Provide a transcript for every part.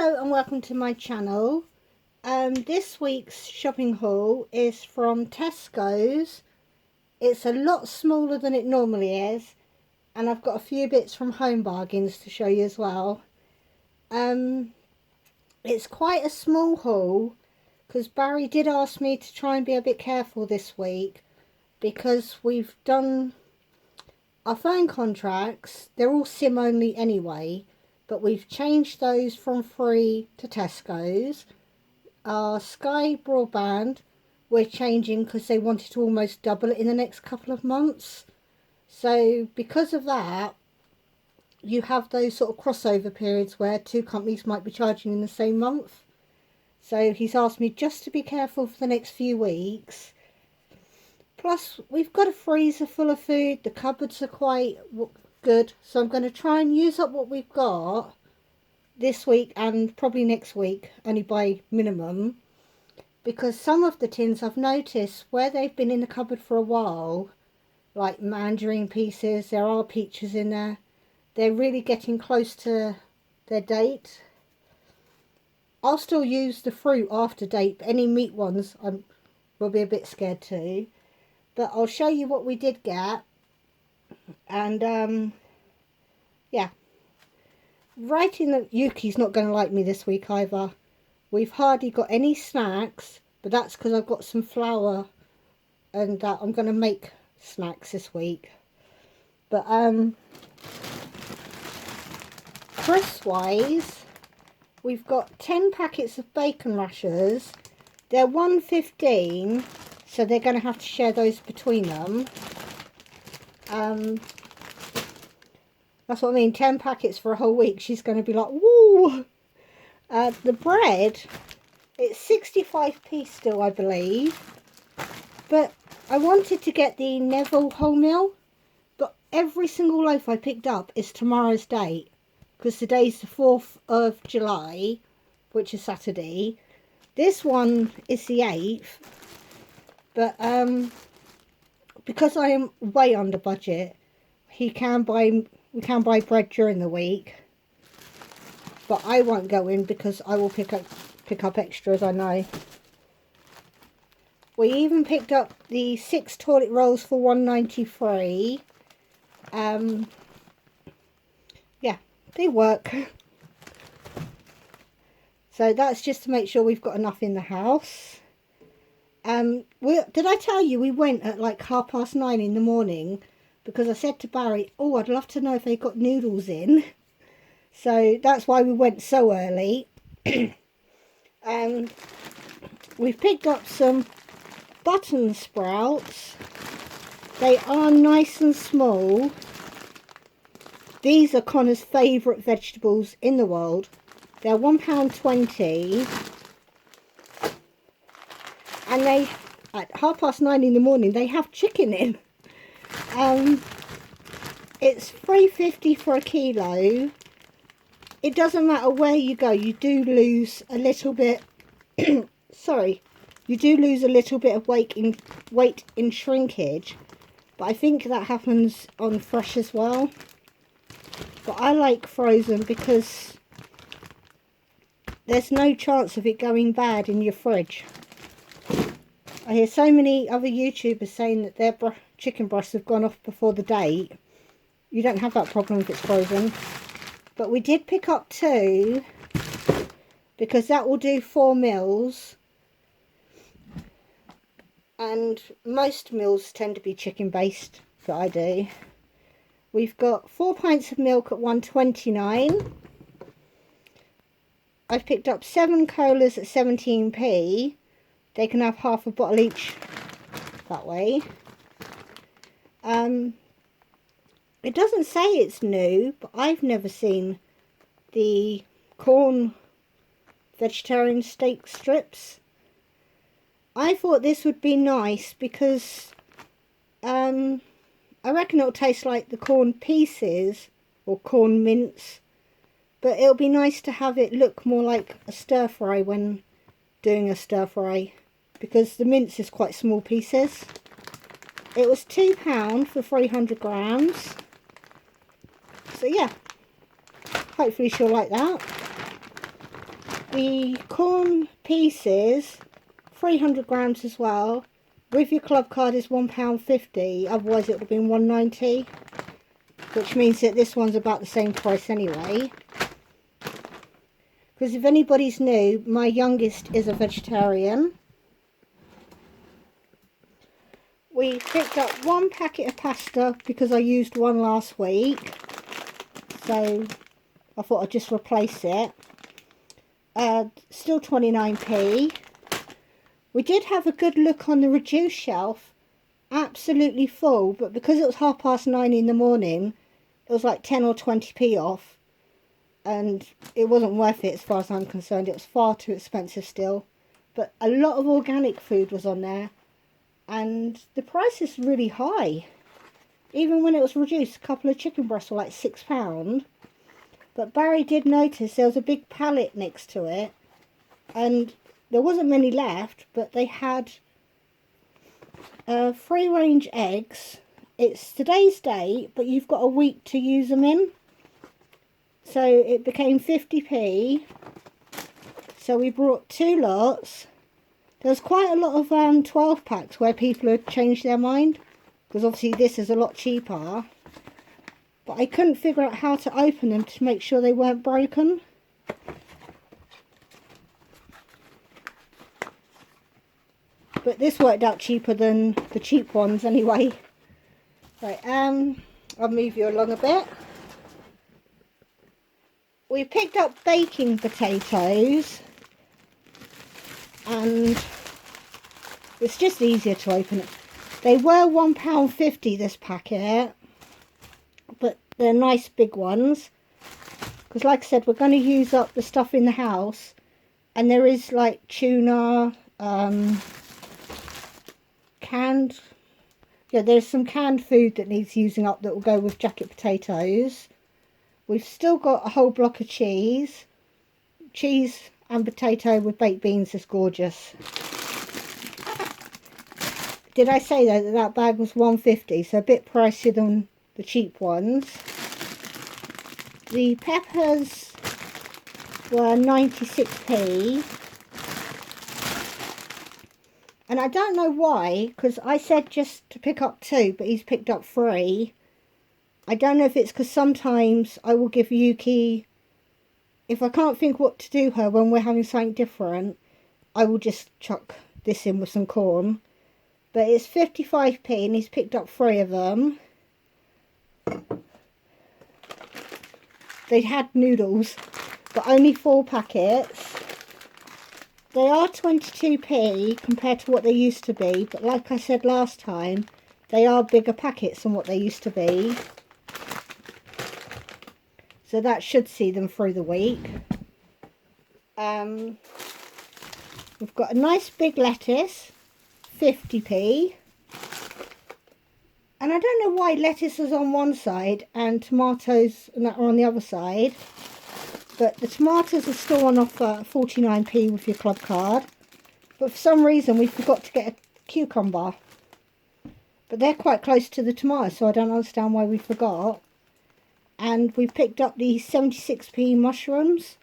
Hello and welcome to my channel. This week's shopping haul is from Tesco's. It's a lot smaller than it normally is, and I've got a few bits from Home Bargains to show you as well. It's quite a small haul because Barry did ask me to try and be a bit careful this week because we've done our phone contracts. They're all SIM only anyway, but we've changed those from free to Tesco's. Our Sky broadband we're changing because they wanted to almost double it in the next couple of months. So because of that, you have those sort of crossover periods where two companies might be charging in the same month. So he's asked me just to be careful for the next few weeks. Plus, we've got a freezer full of food. The cupboards are quite good. So I'm going to try and use up what we've got this week and probably next week, only by minimum. Because some of the tins I've noticed where they've been in the cupboard for a while, like mandarin pieces, there are peaches in there. They're really getting close to their date. I'll still use the fruit after date, but any meat ones I will be a bit scared too. But I'll show you what we did get. And yeah. Writing that Yuki's not going to like me this week either. We've hardly got any snacks, but that's because I've got some flour and I'm going to make snacks this week. But crisp wise, we've got 10 packets of bacon rashers. They're $1.15, so they're going to have to share those between them. That's what I mean, 10 packets for a whole week. She's going to be like, woo! The bread, it's 65p still, I believe. But I wanted to get the Neville wholemeal. But every single loaf I picked up is tomorrow's date. Because today's the 4th of July, which is Saturday. This one is the 8th. But because I am way under budget, we can buy bread during the week, but I won't go in because I will pick up extras, I know. We even picked up the 6 toilet rolls for $1.93. Yeah, they work. So that's just to make sure we've got enough in the house. Did I tell you we went at like 9:30 in the morning? Because I said to Barry, oh, I'd love to know if they got noodles in. So that's why we went so early. We've picked up some button sprouts. They are nice and small. These are Connor's favourite vegetables in the world. They're £1.20. And they, at 9:30 in the morning, they have chicken in. It's $3.50 for a kilo. It doesn't matter where you go, you do lose a little bit sorry, you do lose a little bit of weight in shrinkage, but I think that happens on fresh as well. But I like frozen because there's no chance of it going bad in your fridge. I hear so many other YouTubers saying that their chicken breasts have gone off before the date. You don't have that problem if it's frozen. But we did pick up 2 because that will do 4 meals. And most meals tend to be chicken based that I do. We've got 4 pints of milk at $1.29. I've picked up 7 colas at 17p. They can have half a bottle each that way. It doesn't say it's new, but I've never seen the corn vegetarian steak strips. I thought this would be nice because I reckon it'll taste like the corn pieces or corn mince, but it'll be nice to have it look more like a stir fry when doing a stir fry, because the mince is quite small pieces. It was £2 for 300 grams. So yeah, hopefully she'll like that. The corn pieces, 300 grams as well, with your club card is £1.50, otherwise it would have been £1.90, which means that this one's about the same price anyway. Because if anybody's new, my youngest is a vegetarian. We picked up one packet of pasta because I used one last week, so I thought I'd just replace it. Still 29p. We did have a good look on the reduced shelf, absolutely full, but because it was 9:30 in the morning, it was like 10 or 20p off, and it wasn't worth it as far as I'm concerned. It was far too expensive still, but a lot of organic food was on there, and the price is really high. Even when it was reduced, a couple of chicken breasts were like £6. But Barry did notice there was a big pallet next to it, and there wasn't many left, but they had free-range eggs. It's today's date, but you've got a week to use them in. So it became 50p. So we brought 2 lots. There was quite a lot of 12 packs where people had changed their mind, because obviously this is a lot cheaper. But I couldn't figure out how to open them to make sure they weren't broken. But this worked out cheaper than the cheap ones anyway. Right, I'll move you along a bit. We picked up baking potatoes, and it's just easier to open it. They were £1.50 this packet, but they're nice big ones. Because like I said, we're going to use up the stuff in the house, and there is like tuna, there's some canned food that needs using up that will go with jacket potatoes. We've still got a whole block of cheese. Cheese and potato with baked beans is gorgeous. Did I say though that that bag was £1.50, so a bit pricier than the cheap ones. The peppers were 96p. And I don't know why, because I said just to pick up 2, but he's picked up 3. I don't know if it's because sometimes I will give Yuki, if I can't think what to do her when we're having something different, I will just chuck this in with some corn. But it's 55p and he's picked up 3 of them. They had noodles, but only 4 packets. They are 22p compared to what they used to be, but like I said last time, they are bigger packets than what they used to be. So that should see them through the week. We've got a nice big lettuce, 50p. And I don't know why lettuce is on one side and tomatoes and that are on the other side. But the tomatoes are still on offer at 49p with your club card. But for some reason we forgot to get a cucumber. But they're quite close to the tomatoes, so I don't understand why we forgot. And we picked up the 76p mushrooms,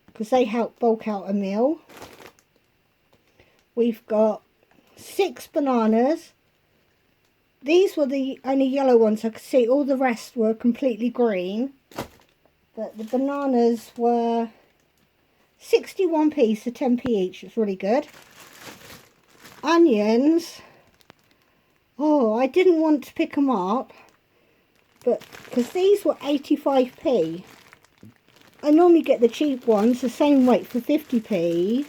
because they help bulk out a meal. We've got 6 bananas. These were the only yellow ones I could see. All the rest were completely green. But the bananas were 61p, so 10p each. It's really good. Onions. Oh, I didn't want to pick them up, but because these were 85p. I normally get the cheap ones, the same weight for 50p.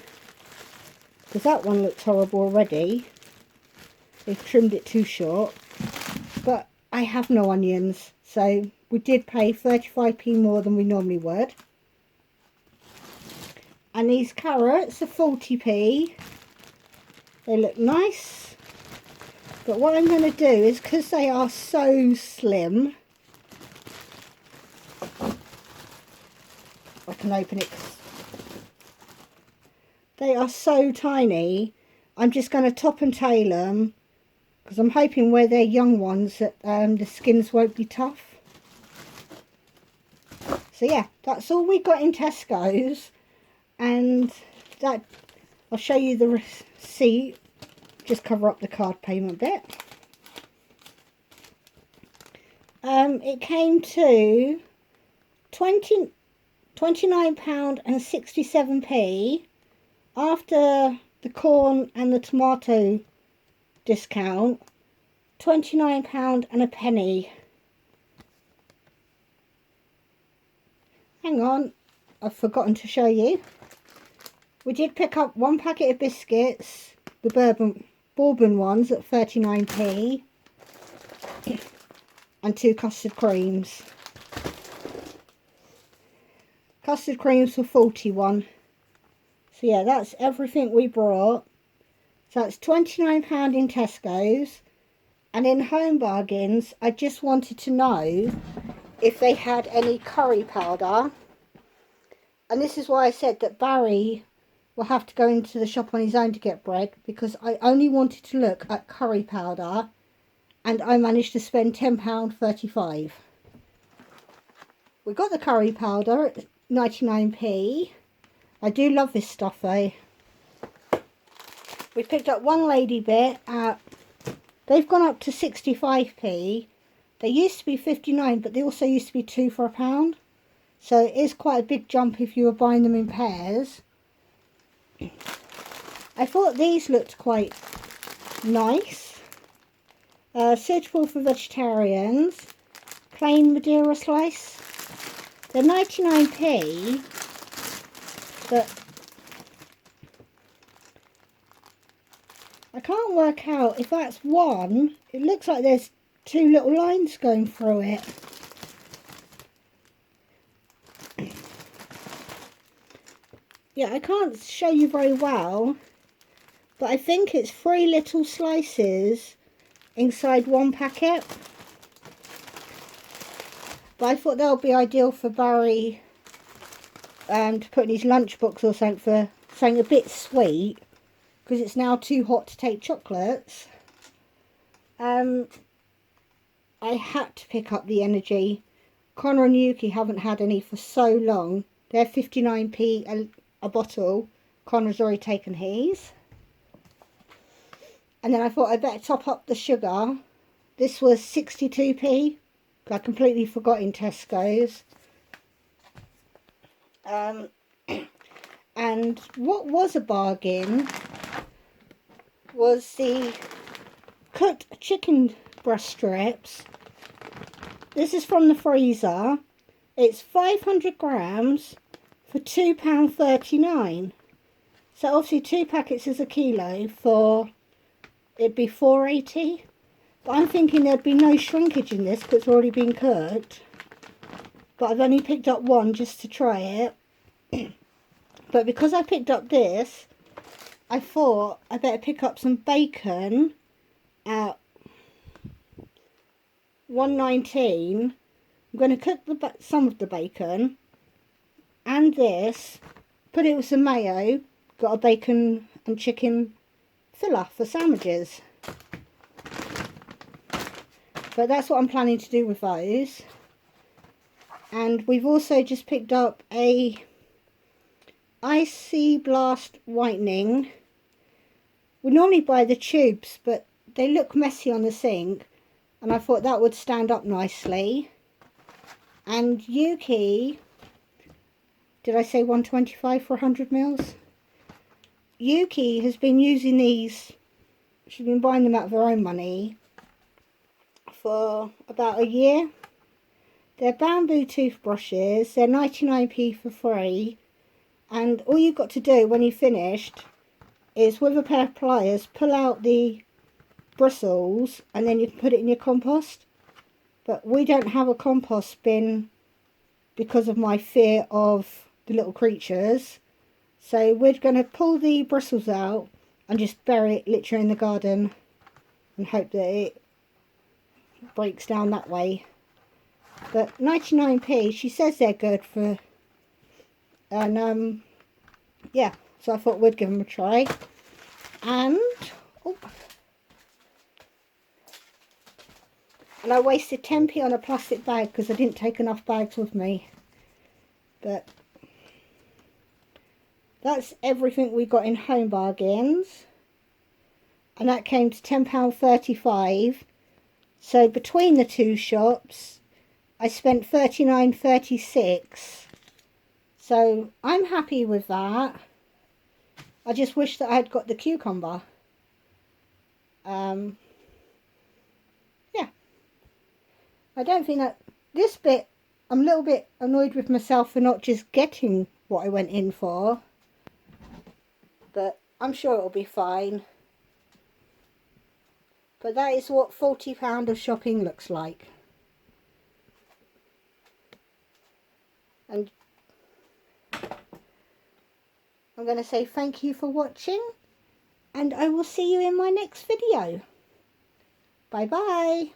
Because that one looks horrible already. They've trimmed it too short. But I have no onions, so we did pay 35p more than we normally would. And these carrots are 40p. They look nice. But what I'm going to do is, because they are so slim, I can open it. They are so tiny. I'm just going to top and tail them, because I'm hoping where they're young ones that the skins won't be tough. So yeah, that's all we got in Tesco's. and that, I'll show you the receipt, just cover up the card payment bit. It came to £29.67 after the corn and the tomato discount, £29 and a penny. Hang on, I've forgotten to show you. We did pick up one packet of biscuits, the bourbon ones at 39p, and 2 custard creams. Custard creams for 41. So yeah, that's everything we brought. So that's £29 in Tesco's. And in Home Bargains, I just wanted to know if they had any curry powder. And this is why I said that Barry will have to go into the shop on his own to get bread, because I only wanted to look at curry powder, and I managed to spend £10.35. We got the curry powder at 99p. I do love this stuff though. We picked up one lady bit at, they've gone up to 65p. They used to be 59, but they also used to be 2 for £1. So it is quite a big jump if you were buying them in pairs. I thought these looked quite nice. Suitable for vegetarians. Plain Madeira slice. They're 99p, but I can't work out if that's one. It looks like there's 2 little lines going through it. Yeah, I can't show you very well, but I think it's 3 little slices inside one packet. But I thought that would be ideal for Barry to put in his lunchbox or something, for something a bit sweet, because it's now too hot to take chocolates. I had to pick up the energy. Connor and Yuki haven't had any for so long. They're 59p a bottle. Connor's already taken his. And then I thought I'd better top up the sugar. This was 62p. I completely forgot in Tesco's. And what was a bargain was the cooked chicken breast strips. This is from the freezer. It's 500 grams for £2.39. So obviously 2 packets is a kilo, for it'd be £4.80. But I'm thinking there'd be no shrinkage in this because it's already been cooked. But I've only picked up one just to try it. But because I picked up this, I thought I better pick up some bacon at $1.19. I'm going to cook some of the bacon and this, put it with some mayo, got a bacon and chicken filler for sandwiches. But that's what I'm planning to do with those. And we've also just picked up a Icy Blast whitening. We normally buy the tubes, but they look messy on the sink, and I thought that would stand up nicely. And Yuki, did I say 125 for 100 mils? Yuki has been using these, she's been buying them out of her own money for about a year. They're bamboo toothbrushes. They're 99p for free. And all you've got to do when you've finished is, with a pair of pliers, pull out the bristles and then you can put it in your compost. But we don't have a compost bin because of my fear of the little creatures. So we're going to pull the bristles out and just bury it literally in the garden and hope that it breaks down that way. But 99p, she says they're good for, and yeah, so I thought we'd give them a try. And and I wasted 10p on a plastic bag because I didn't take enough bags with me. But That's everything we got in Home Bargains. And that came to £10.35. So between the two shops, I spent £39.36. So I'm happy with that. I just wish that I had got the cucumber. Yeah. I don't think that this bit, I'm a little bit annoyed with myself for not just getting what I went in for. But I'm sure it'll be fine. But that is what £40 of shopping looks like. And I'm going to say thank you for watching. And I will see you in my next video. Bye bye.